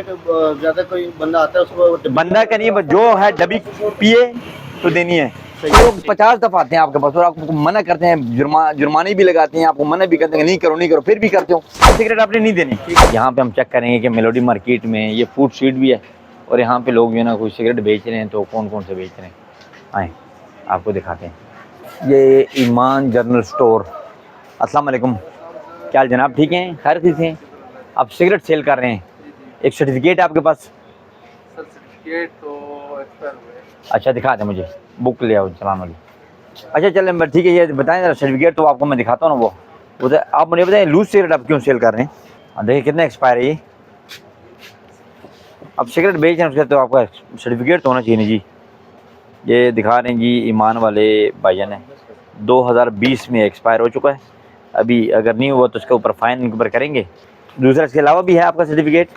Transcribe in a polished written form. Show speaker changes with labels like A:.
A: ज्यादा कोई बंदा आता है उसको
B: बंदा का नहीं, जो है डबी पिए तो देनी है। लोग 50 दफा आते हैं आपके पास और आपको मना करते हैं, जुर्माने भी लगाते हैं, आपको मना भी करते हैं नहीं करो नहीं करो, फिर भी करते हो। सिगरेट आपने नहीं देनी। यहाँ पे हम चेक करेंगे कि मेलोडी मार्केट में ये फूड स्ट्रीट भी है और यहाँ पे लोग जो है ना कोई सिगरेट बेच रहे हैं, तो कौन कौन से बेच रहे हैं आए आपको दिखाते हैं। ये ईमान जनरल स्टोर। अस्सलाम वालेकुम, क्या हाल जनाब, ठीक हैं, खैर ठीक हैं। आप सिगरेट सेल कर रहे हैं, एक सर्टिफिकेट है आपके पास?
A: सर्टिफिकेट तो एक्सपायर हुए।
B: अच्छा दिखा दें मुझे, बुक ले आओ चलान वाली। अच्छा चलें ठीक है, ये बताएं जरा सर्टिफिकेट, तो आपको मैं दिखाता हूँ ना वो तो आप मुझे बताएं लूज सिगरेट आप क्यों सेल कर रहे हैं? देखिए कितना एक्सपायर है ये। अब सिगरेट बेच रहे हैं उसका तो आपका सर्टिफिकेट तो होना चाहिए ना जी। ये दिखा रहे हैं जी ईमान वाले भाईजान है, 2020 में एक्सपायर हो चुका है। अभी अगर नहीं हुआ तो उसके ऊपर फ़ाइन ऊपर करेंगे। दूसरा इसके अलावा भी है आपका सर्टिफिकेट?